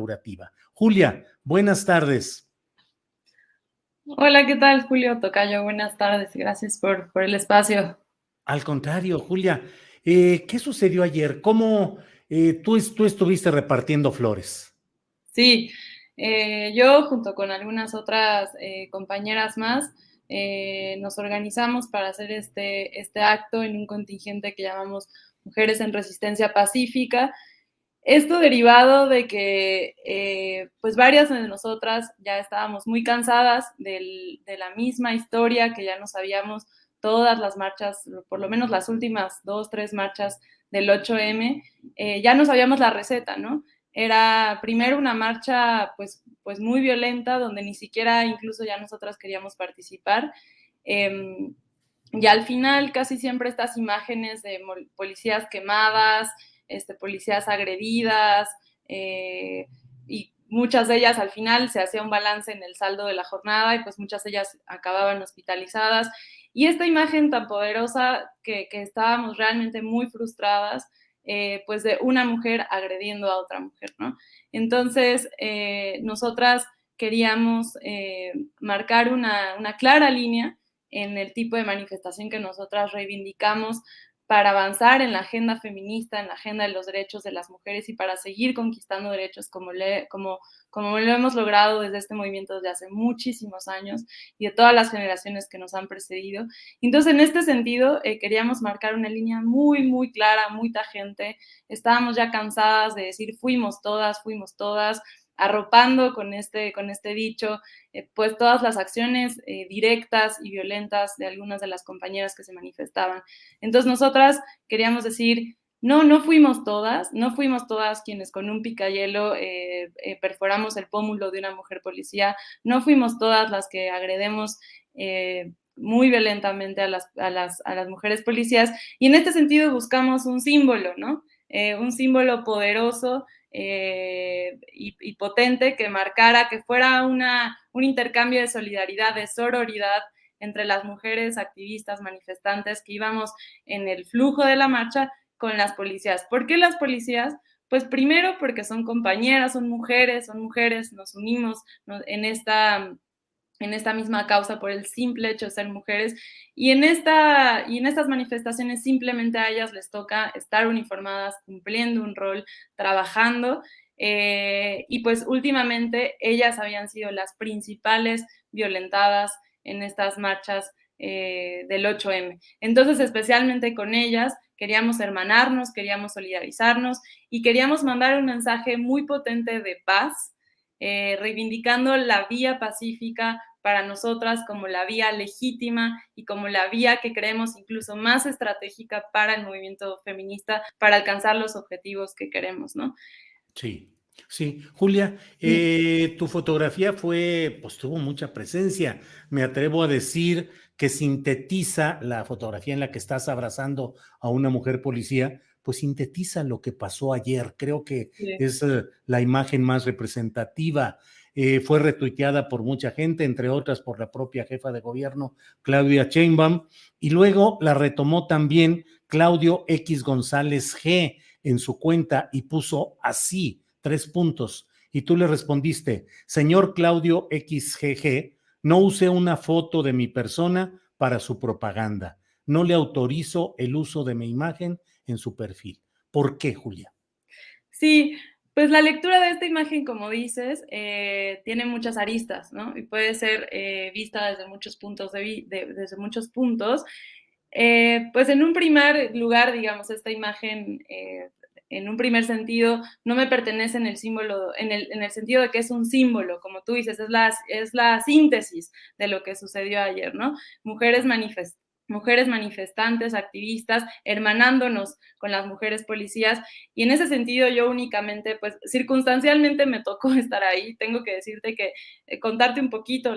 Curativa. Julia, buenas tardes. Hola, ¿qué tal, Julio Tocayo? Buenas tardes, gracias por el espacio. Al contrario, Julia, ¿qué sucedió ayer? ¿Cómo tú estuviste repartiendo flores? Sí, yo junto con algunas otras compañeras más nos organizamos para hacer este acto en un contingente que llamamos Mujeres en Resistencia Pacífica. Esto derivado de que pues varias de nosotras ya estábamos muy cansadas de la misma historia, que ya no sabíamos todas las marchas, por lo menos las últimas 2, 3 marchas del 8M, ya no sabíamos la receta, ¿no? Era primero una marcha pues muy violenta, donde ni siquiera incluso ya nosotras queríamos participar. Y al final casi siempre estas imágenes de policías quemadas, policías agredidas, y muchas de ellas al final se hacía un balance en el saldo de la jornada y pues muchas de ellas acababan hospitalizadas. Y esta imagen tan poderosa que estábamos realmente muy frustradas, pues de una mujer agrediendo a otra mujer, ¿no? Entonces, nosotras queríamos marcar una clara línea en el tipo de manifestación que nosotras reivindicamos para avanzar en la agenda feminista, en la agenda de los derechos de las mujeres y para seguir conquistando derechos como lo hemos logrado desde este movimiento desde hace muchísimos años y de todas las generaciones que nos han precedido. Entonces, en este sentido, queríamos marcar una línea muy, muy clara, muy tajante. Estábamos ya cansadas de decir fuimos todas, arropando con este dicho, pues todas las acciones directas y violentas de algunas de las compañeras que se manifestaban. Entonces nosotras queríamos decir, no fuimos todas quienes con un picayelo perforamos el pómulo de una mujer policía, no fuimos todas las que agredemos muy violentamente a las mujeres policías, y en este sentido buscamos un símbolo, ¿no? Un símbolo poderoso y potente que marcara, que fuera un intercambio de solidaridad, de sororidad entre las mujeres activistas, manifestantes que íbamos en el flujo de la marcha con las policías. ¿Por qué las policías? Pues primero porque son compañeras, son mujeres, nos unimos en esta misma causa por el simple hecho de ser mujeres, y en estas manifestaciones simplemente a ellas les toca estar uniformadas, cumpliendo un rol, trabajando, y pues últimamente ellas habían sido las principales violentadas en estas marchas del 8M. Entonces, especialmente con ellas, queríamos hermanarnos, queríamos solidarizarnos y queríamos mandar un mensaje muy potente de paz, reivindicando la vía pacífica para nosotras como la vía legítima y como la vía que creemos incluso más estratégica para el movimiento feminista, para alcanzar los objetivos que queremos, ¿no? Sí, sí. Julia, Sí. tu fotografía pues tuvo mucha presencia. Me atrevo a decir que sintetiza la fotografía en la que estás abrazando a una mujer policía, pues sintetiza lo que pasó ayer. Creo que Sí. es la imagen más representativa. Fue retuiteada por mucha gente, entre otras por la propia jefa de gobierno, Claudia Sheinbaum, y luego la retomó también Claudio X González G en su cuenta y puso así, 3 puntos. Y tú le respondiste, señor Claudio XGG, no use una foto de mi persona para su propaganda. No le autorizo el uso de mi imagen en su perfil. ¿Por qué, Julia? Sí, pues la lectura de esta imagen, como dices, tiene muchas aristas, ¿no? Y puede ser vista desde muchos puntos desde muchos puntos. Pues en un primer lugar, digamos, esta imagen, en un primer sentido, no me pertenece en el símbolo, en el sentido de que es un símbolo, como tú dices, es la síntesis de lo que sucedió ayer, ¿no? Mujeres manifestantes, activistas, hermanándonos con las mujeres policías, y en ese sentido yo únicamente, pues circunstancialmente me tocó estar ahí. Tengo que decirte que contarte un poquito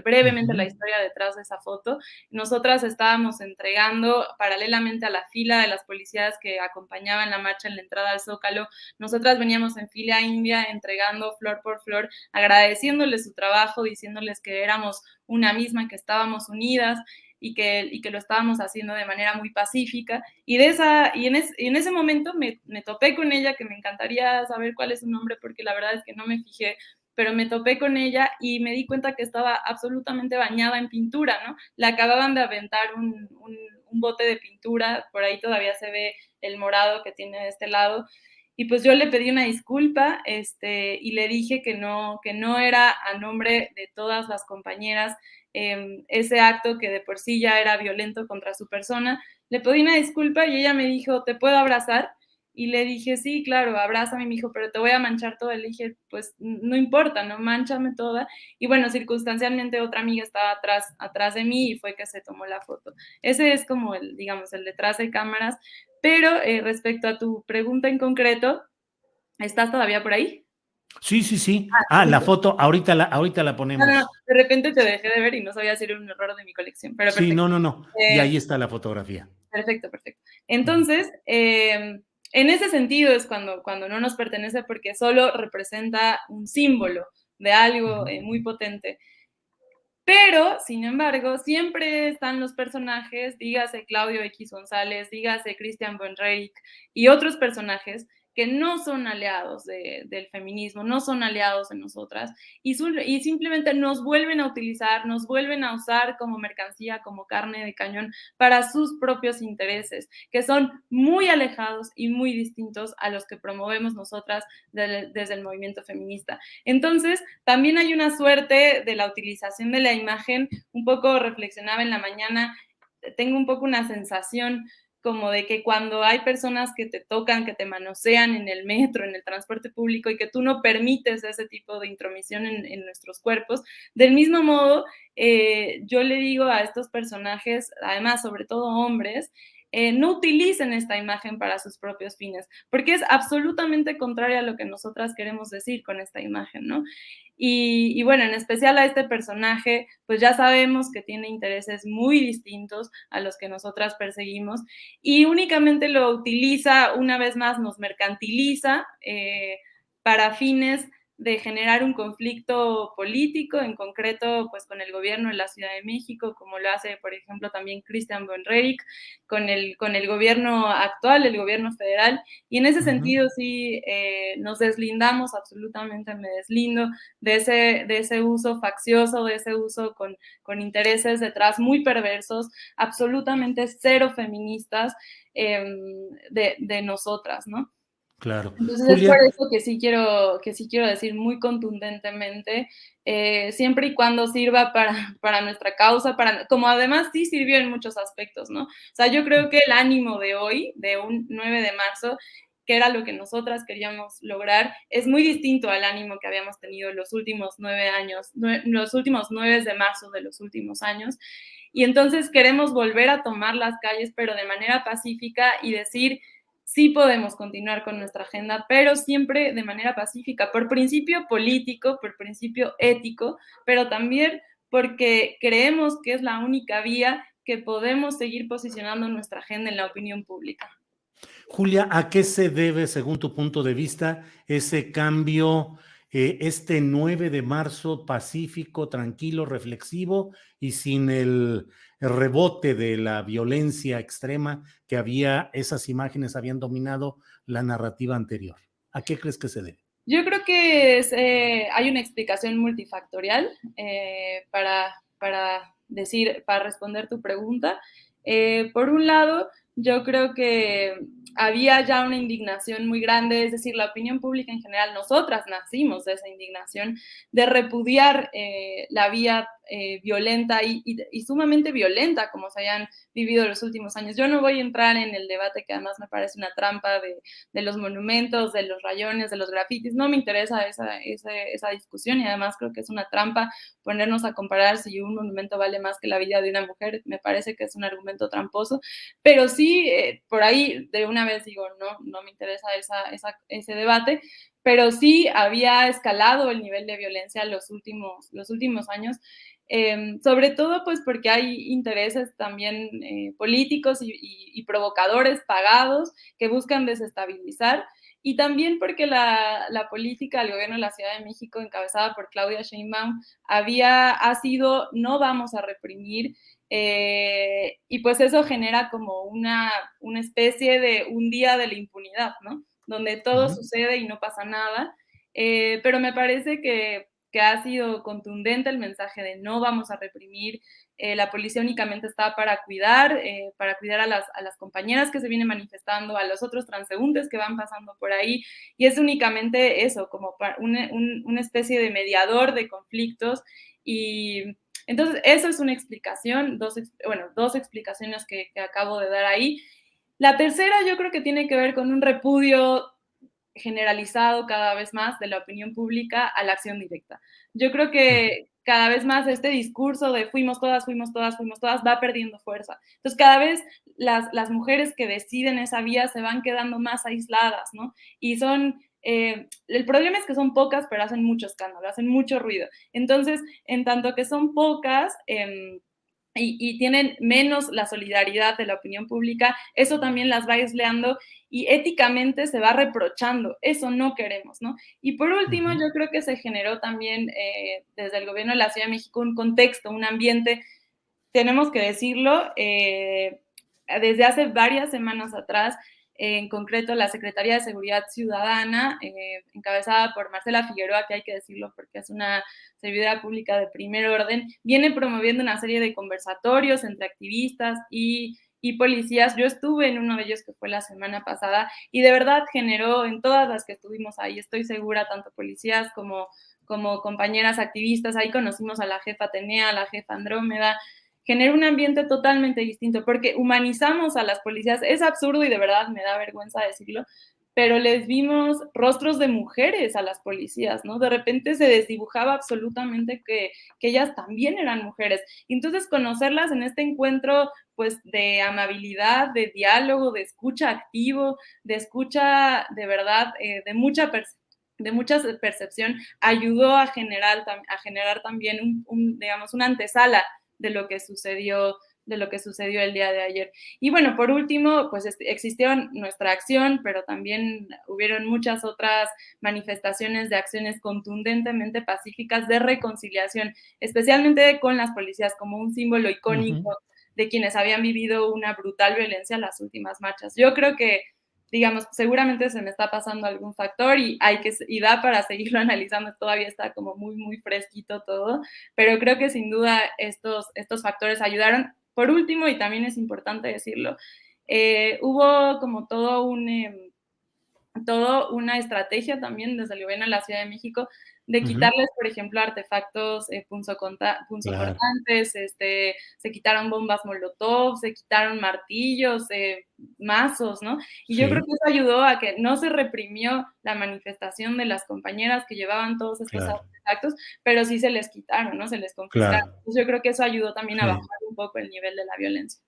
brevemente la historia detrás de esa foto. Nosotras estábamos entregando paralelamente a la fila de las policías que acompañaban la marcha en la entrada al Zócalo. Nosotras veníamos en fila india entregando flor por flor, agradeciéndoles su trabajo, diciéndoles que éramos una misma, que estábamos unidas. y que lo estábamos haciendo de manera muy pacífica. Y en ese momento me topé con ella, que me encantaría saber cuál es su nombre, porque la verdad es que no me fijé, pero me topé con ella y me di cuenta que estaba absolutamente bañada en pintura, ¿no? Le acababan de aventar un bote de pintura, por ahí todavía se ve el morado que tiene de este lado, y pues yo le pedí una disculpa, y le dije que no era a nombre de todas las compañeras ese acto que de por sí ya era violento contra su persona. Le pedí una disculpa y ella me dijo, ¿te puedo abrazar? Y le dije, sí, claro, abrázame, me dijo, pero te voy a manchar toda. Le dije, pues no importa, no, mánchame toda. Y bueno, circunstancialmente otra amiga estaba atrás de mí y fue que se tomó la foto. Ese es como el, digamos, el detrás de cámaras. Pero respecto a tu pregunta en concreto, ¿estás todavía por ahí? Sí, sí, sí. Ah, Ah, la listo. foto, ahorita la No, no, no, ponemos. de repente te dejé de ver y no sabía si era un error de mi colección, pero Sí, perfecto. no, no, no. Y ahí está la fotografía. Perfecto, perfecto. Ujú, Entonces, en ese sentido es cuando no nos pertenece porque solo representa un símbolo de algo ujú. muy potente. Pero, sin embargo, siempre están los personajes, dígase Claudio X González, dígase Christian von Reyck y otros personajes que no son aliados del feminismo, no son aliados de nosotras y simplemente nos vuelven a utilizar, nos vuelven a usar como mercancía, como carne de cañón para sus propios intereses, que son muy alejados y muy distintos a los que promovemos nosotras desde el movimiento feminista. Entonces, también hay una suerte de la utilización de la imagen, un poco reflexionaba en la mañana, tengo un poco una sensación como de que cuando hay personas que te tocan, que te manosean en el metro, en el transporte público y que tú no permites ese tipo de intromisión en nuestros cuerpos, del mismo modo, yo le digo a estos personajes, además, sobre todo hombres, no utilicen esta imagen para sus propios fines, porque es absolutamente contraria a lo que nosotras queremos decir con esta imagen, ¿no? Y bueno, en especial a este personaje, pues ya sabemos que tiene intereses muy distintos a los que nosotras perseguimos y únicamente lo utiliza, una vez más, nos mercantiliza para fines de generar un conflicto político, en concreto, pues con el gobierno de la Ciudad de México, como lo hace, por ejemplo, también Christian von Reyck, con el gobierno actual, el gobierno federal, y en ese Ujú. sentido sí nos deslindamos, absolutamente me deslindo de ese uso faccioso, de ese uso con intereses detrás muy perversos, absolutamente cero feministas de nosotras, ¿no? Claro. Entonces es por Julia, eso que sí quiero decir muy contundentemente, siempre y cuando sirva para nuestra causa, como además sí sirvió en muchos aspectos, ¿no? O sea, yo creo que el ánimo de hoy, de un 9 de marzo, que era lo que nosotras queríamos lograr, es muy distinto al ánimo que habíamos tenido los últimos 9 años, los últimos 9 de marzo de los últimos años. Y entonces queremos volver a tomar las calles, pero de manera pacífica y decir, sí podemos continuar con nuestra agenda, pero siempre de manera pacífica, por principio político, por principio ético, pero también porque creemos que es la única vía que podemos seguir posicionando nuestra agenda en la opinión pública. Julia, ¿a qué se debe, según tu punto de vista, ese cambio, este 9 de marzo pacífico, tranquilo, reflexivo y sin el rebote de la violencia extrema que esas imágenes habían dominado la narrativa anterior? ¿A qué crees que se debe? Yo creo que hay una explicación multifactorial para responder tu pregunta. Por un lado, yo creo que había ya una indignación muy grande, es decir, la opinión pública en general, nosotras nacimos de esa indignación, de repudiar la vía violenta y sumamente violenta como se hayan vivido los últimos años. Yo no voy a entrar en el debate que además me parece una trampa de los monumentos, de los rayones, de los grafitis. No me interesa esa discusión y además creo que es una trampa ponernos a comparar si un monumento vale más que la vida de una mujer. Me parece que es un argumento tramposo, pero sí, por ahí de una vez digo, no me interesa ese debate, pero sí había escalado el nivel de violencia los últimos años, sobre todo pues porque hay intereses también políticos y provocadores pagados que buscan desestabilizar y también porque la política del gobierno de la Ciudad de México, encabezada por Claudia Sheinbaum, ha sido no vamos a reprimir, y pues eso genera como una especie de un día de la impunidad, ¿no? Donde todo sucede y no pasa nada, pero me parece que ha sido contundente el mensaje de no vamos a reprimir. La policía únicamente está para cuidar a las compañeras que se vienen manifestando, a los otros transeúntes que van pasando por ahí, y es únicamente eso, como una especie de mediador de conflictos. Y entonces eso es una explicación, dos explicaciones que acabo de dar ahí. La tercera yo creo que tiene que ver con un repudio generalizado cada vez más de la opinión pública a la acción directa. Yo creo que cada vez más este discurso de fuimos todas, fuimos todas, fuimos todas, va perdiendo fuerza. Entonces, cada vez las mujeres que deciden esa vía se van quedando más aisladas, ¿no? Y el problema es que son pocas, pero hacen mucho escándalo, hacen mucho ruido. Entonces, en tanto que son pocas, y tienen menos la solidaridad de la opinión pública, eso también las va aislando y éticamente se va reprochando. Eso no queremos, ¿no? Y por último, yo creo que se generó también desde el gobierno de la Ciudad de México un contexto, un ambiente, tenemos que decirlo, desde hace varias semanas atrás, en concreto la Secretaría de Seguridad Ciudadana, encabezada por Marcela Figueroa, que hay que decirlo porque es una servidora pública de primer orden, viene promoviendo una serie de conversatorios entre activistas y policías. Yo estuve en uno de ellos que fue la semana pasada y de verdad generó en todas las que estuvimos ahí, estoy segura, tanto policías como compañeras activistas, ahí conocimos a la jefa Atenea, a la jefa Andrómeda, genera un ambiente totalmente distinto, porque humanizamos a las policías, es absurdo y de verdad me da vergüenza decirlo, pero les vimos rostros de mujeres a las policías, ¿no? De repente se desdibujaba absolutamente que ellas también eran mujeres. Y entonces conocerlas en este encuentro, pues, de amabilidad, de diálogo, de escucha activo, de escucha de verdad, de mucha percepción, ayudó a generar también digamos, una antesala de lo que sucedió el día de ayer. Y bueno, por último, pues existió nuestra acción, pero también hubieron muchas otras manifestaciones de acciones contundentemente pacíficas de reconciliación, especialmente con las policías, como un símbolo icónico de quienes habían vivido una brutal violencia en las últimas marchas. Yo creo que, digamos, seguramente se me está pasando algún factor y da para seguirlo analizando, todavía está como muy, muy fresquito todo, pero creo que sin duda estos factores ayudaron. Por último, y también es importante decirlo, hubo como todo una estrategia también desde el gobierno de la Ciudad de México de quitarles, por ejemplo, artefactos punzocortantes, se quitaron bombas molotov, se quitaron martillos, mazos, ¿no? Y yo creo que eso ayudó a que no se reprimió la manifestación de las compañeras que llevaban todos estos artefactos, pero sí se les quitaron, ¿no? Se les confiscaron. Entonces yo creo que eso ayudó también a bajar un poco el nivel de la violencia.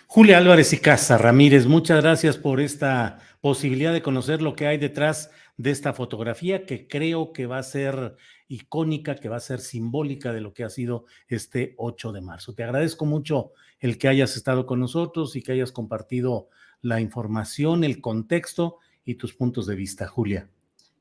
Julia Álvarez y Casa Ramírez, muchas gracias por esta posibilidad de conocer lo que hay detrás de esta fotografía que creo que va a ser icónica, que va a ser simbólica de lo que ha sido este 8 de marzo. Te agradezco mucho el que hayas estado con nosotros y que hayas compartido la información, el contexto y tus puntos de vista, Julia.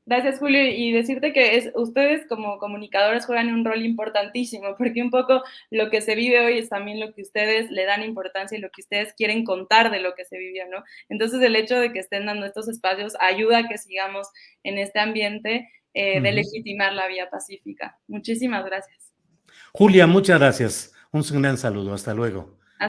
Gracias, Julio, y decirte que ustedes como comunicadores juegan un rol importantísimo, porque un poco lo que se vive hoy es también lo que ustedes le dan importancia y lo que ustedes quieren contar de lo que se vivió, ¿no? Entonces, el hecho de que estén dando estos espacios ayuda a que sigamos en este ambiente de legitimar la vía pacífica. Muchísimas gracias. Julia, muchas gracias. Un gran saludo. Hasta luego.